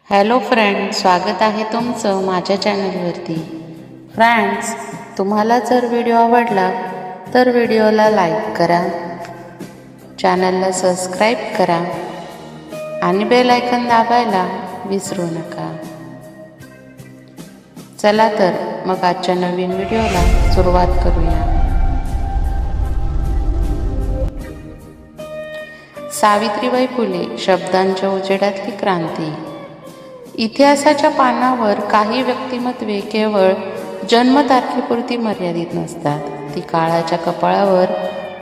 Hello friend, स्वागत आहे तुमचं माझ्या चॅनलवरती. फ्रेंड्स, तुम्हाला जर व्हिडिओ आवडला तर व्हिडिओला लाईक करा, चॅनलला सबस्क्राईब करा आणि बेल आयकॉन दाबायला विसरू नका. चला तर मग आजच्या नवीन व्हिडिओला सुरुवात करूया. सावित्रीबाई फुले शब्दांच्या उजेडातली क्रांती. इतिहासाच्या पानावर काही व्यक्तिमत्वे केवळ जन्मतारखेपुरती मर्यादित नसतात, ती काळाच्या कपाळावर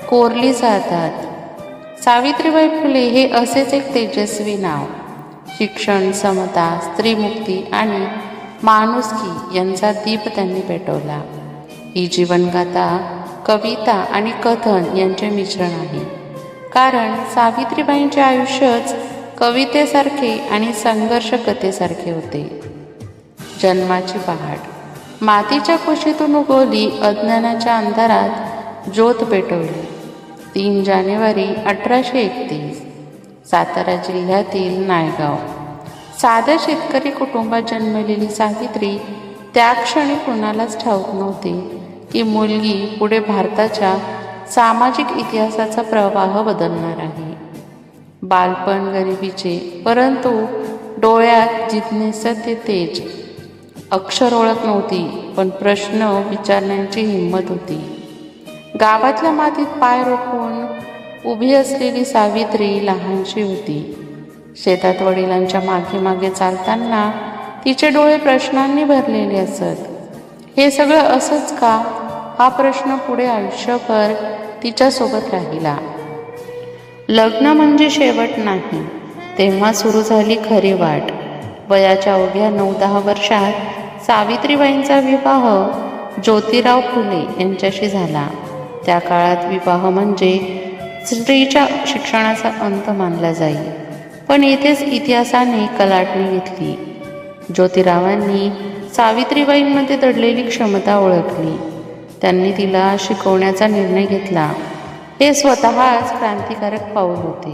कोरली जातात. सावित्रीबाई फुले हे असेच एक तेजस्वी नाव. शिक्षण, समता, स्त्रीमुक्ती आणि माणुसकी यांचा दीप त्यांनी पेटवला. ही जीवनगाथा कविता आणि कथन यांचे मिश्रण आहे, कारण सावित्रीबाईंचे आयुष्यच कवितेसारखे आणि संघर्ष कथेसारखे होते. जन्माची पहाट. मातीच्या कुशीतून उगवली, अज्ञानाच्या अंधारात ज्योत पेटवली. 3 जानेवारी 1831, सातारा जिल्ह्यातील नायगाव. साध्या शेतकरी कुटुंबात जन्मलेली सावित्री त्या क्षणी कुणालाच ठाऊक नव्हते की मुलगी पुढे भारताच्या सामाजिक इतिहासाचा प्रवाह बदलणार आहे. बालपण गरिबीचे, परंतु डोळ्यात जिज्ञेसाचे तेज. अक्षर ओळख नव्हती, पण प्रश्न विचारण्याची हिंमत होती. गावातल्या मातीत पाय रोखून उभी असलेली सावित्री लहानशी होती. शेतात वडिलांच्या मागे मागे चालताना तिचे डोळे प्रश्नांनी भरलेले असत. हे सगळं असंच का, हा प्रश्न पुढे आयुष्यभर तिच्यासोबत राहिला. लग्न म्हणजे शेवट नाही, तेव्हा सुरू झाली खरी वाट. वयाच्या अवघ्या 9-10 वर्षात सावित्रीबाईंचा विवाह ज्योतिराव फुले यांच्याशी झाला. त्या काळात विवाह म्हणजे स्त्रीच्या शिक्षणाचा अंत मानला जाई, पण येथेच इतिहासाने कलाटणी घेतली. ज्योतिरावांनी सावित्रीबाईंमध्ये दडलेली क्षमता ओळखली. त्यांनी तिला शिकवण्याचा निर्णय घेतला. हे स्वतःच क्रांतिकारक पाऊल होते.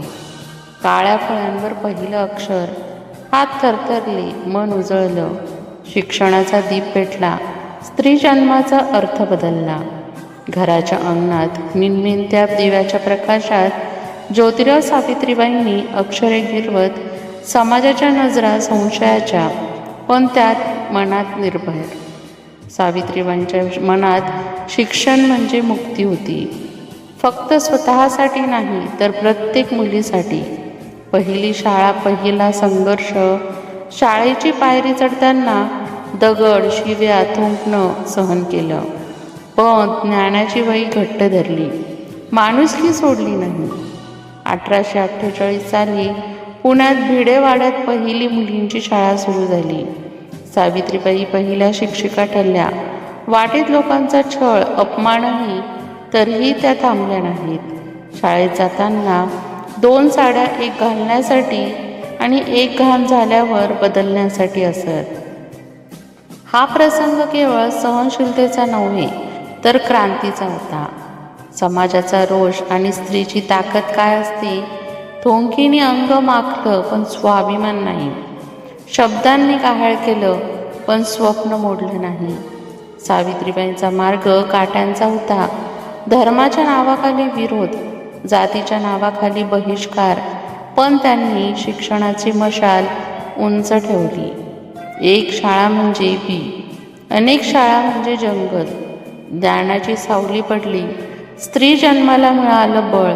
काळ्या फळ्यांवर पहिलं अक्षर. हात थरथरले, मन उजळलं. शिक्षणाचा दीप पेटला. स्त्री जन्माचा अर्थ बदलला. घराच्या अंगणात मिणमिणत्या दिव्याच्या प्रकाशात ज्योतिराव सावित्रीबाईंनी अक्षरे गिरवत समाजाच्या नजरा संशयाच्या, पण त्यात मनात निर्भय. सावित्रीबाईंच्या मनात शिक्षण म्हणजे मुक्ती होती, फक्त स्वतःसाठी नाही तर प्रत्येक मुलीसाठी. पहिली शाळा, पहिला संघर्ष. शाळेची पायरी चढताना दगड, शिव्या, थुंकणं सहन केलं, पण ज्ञानाची वही घट्ट धरली, माणुसकी सोडली नाही. 1848 साली पुण्यात भिडेवाड्यात पहिली मुलींची शाळा सुरू झाली. सावित्रीबाई पहिल्या शिक्षिका ठरल्या. वाटेत लोकांचा छळ, अपमानही, तरीही त्या थांबल्या नाहीत. शाळेत जाताना 2 साड्या, एक घालण्यासाठी आणि एक घाण झाल्यावर बदलण्यासाठी असत. हा प्रसंग केवळ सहनशीलतेचा नव्हे तर क्रांतीचा होता. समाजाचा रोष आणि स्त्रीची ताकद काय असते. थोंकीने अंग माखलं, पण स्वाभिमान नाही. शब्दांनी काहाळ केलं, पण स्वप्न मोडलं नाही. सावित्रीबाईंचा मार्ग काट्यांचा होता. धर्माच्या नावाखाली विरोध, जातीच्या नावाखाली बहिष्कार, पण त्यांनी शिक्षणाची मशाल उंच ठेवली. एक शाळा म्हणजे बी, अनेक शाळा म्हणजे जंगल. ज्ञानाची सावली पडली. स्त्री जन्माला मिळालं बळ.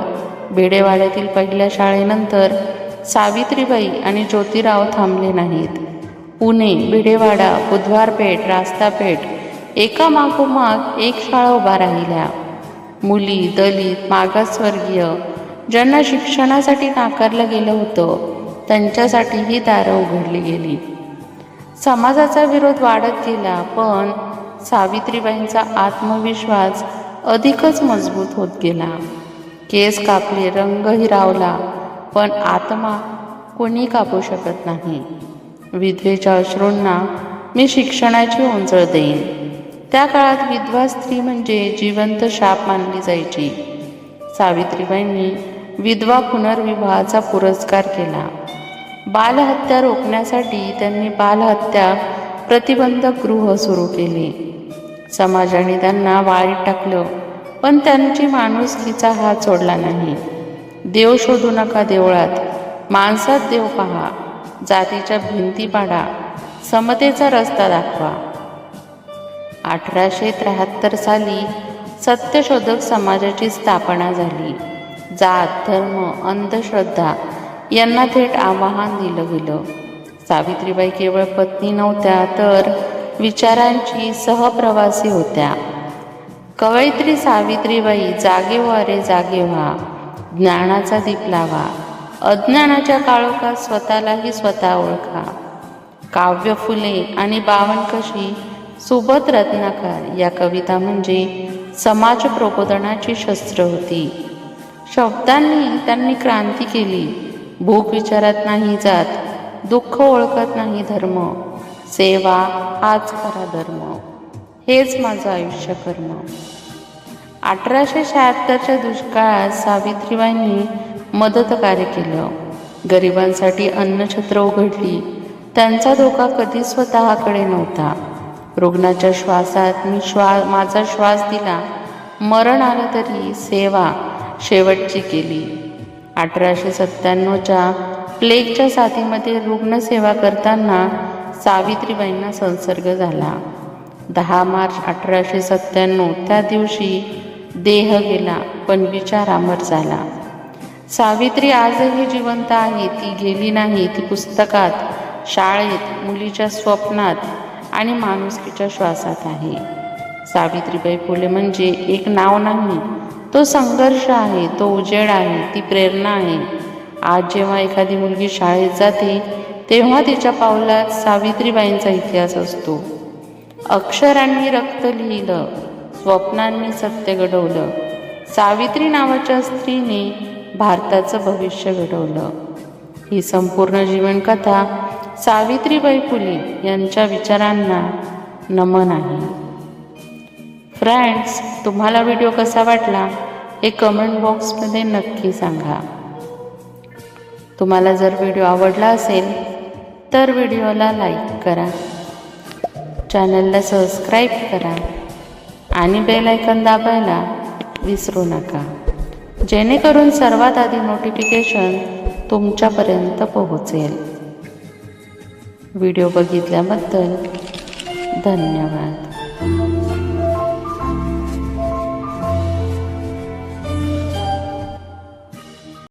भिडेवाड्यातील पहिल्या शाळेनंतर सावित्रीबाई आणि ज्योतिराव थांबले नाहीत. पुणे, भिडेवाडा, बुधवारपेठ, रास्तापेठ, एका मागोमाग एक शाळा उभा राहिल्या. मुली, दलित, मागासवर्गीय, ज्यांना शिक्षणासाठी नाकारलं गेलं होतं, त्यांच्यासाठी ही दारं उघडली गेली. समाजाचा विरोध वाढत गेला, पण सावित्रीबाईंचा आत्मविश्वास अधिकच मजबूत होत गेला. केस कापले, रंग हिरावला, पण आत्मा कोणी कापू शकत नाही. विधवेच्या अश्रूंना मी शिक्षणाची ओंजळ देईन. त्या काळात विधवा स्त्री म्हणजे जिवंत शाप मानली जायची. सावित्रीबाईंनी विधवा पुनर्विवाहाचा पुरस्कार केला. बालहत्या रोखण्यासाठी त्यांनी बालहत्या प्रतिबंधक गृह सुरू केले. समाजाने त्यांना वाळीत टाकलं, पण त्यांची माणुसकीचा हात सोडला नाही. देव शोधू नका देवळात, माणसात देव पहा. जातीच्या भिंती पाडा, समतेचा रस्ता दाखवा. 1873 साली सत्यशोधक समाजाची स्थापना झाली. जात, धर्म, अंधश्रद्धा यांना थेट आवाहन दिलं गेलं. सावित्रीबाई केवळ पत्नी नव्हत्या, तर विचारांची सहप्रवासी होत्या. कवयित्री सावित्रीबाई जागे व्हा रे जागे व्हा, ज्ञानाचा दीप लावा, अज्ञानाच्या काळोखात स्वतःलाही स्वतः ओळखा. काव्य फुले आणि बावनकशी, सुबोध रत्नाकर या कविता म्हणजे समाज प्रबोधनाची शस्त्र होती. शब्दांनी त्यांनी क्रांती केली. भूक विचारत नाही जात, दुःख ओळखत नाही धर्म, सेवा हाच खरा धर्म, हेच माझं आयुष्य कर्म. 1876च्या दुष्काळात सावित्रीबाईंनी मदत कार्य केलं. गरिबांसाठी अन्नछत्र उघडली. त्यांचा धोका कधी स्वतःकडे नव्हता. रुग्णाच्या श्वासात मी माझा श्वास दिला, मरण आलं तरी सेवा शेवटची केली. 1897च्या प्लेगच्या साथीमध्ये रुग्णसेवा करताना सावित्रीबाईंना संसर्ग झाला. 10 मार्च 1897 त्या दिवशी देह गेला, पण विचार अमर झाला. सावित्री आजही जिवंत आहे. ती गेली नाही. ती पुस्तकात, शाळेत, मुलीच्या स्वप्नात आणि माणुसकीच्या श्वासात आहे. सावित्रीबाई फुले म्हणजे एक नाव नाही, तो संघर्ष आहे, तो उजेड आहे, ती प्रेरणा आहे. आज जेव्हा एखादी मुलगी शाळेत जाते, तेव्हा तिच्या पावलात सावित्रीबाईंचा इतिहास असतो. अक्षरांनी रक्त लिहिलं, स्वप्नांनी सत्य घडवलं. सावित्री नावाच्या स्त्रीने भारताचं भविष्य घडवलं. ही संपूर्ण जीवनकथा सावित्रीबाई फुले यांच्या विचारांना नमन आहे. फ्रेंड्स, तुम्हाला व्हिडिओ कसा वाटला हे कमेंट बॉक्समध्ये नक्की सांगा. तुम्हाला जर व्हिडिओ आवडला असेल तर व्हिडिओला लाईक करा, चॅनलला सबस्क्राईब करा आणि बेल आयकॉन दाबायला विसरू नका, जेणेकरून सर्वात आधी नोटिफिकेशन तुमच्यापर्यंत पोहोचेल. व्हिडिओ बघितल्याबद्दल धन्यवाद.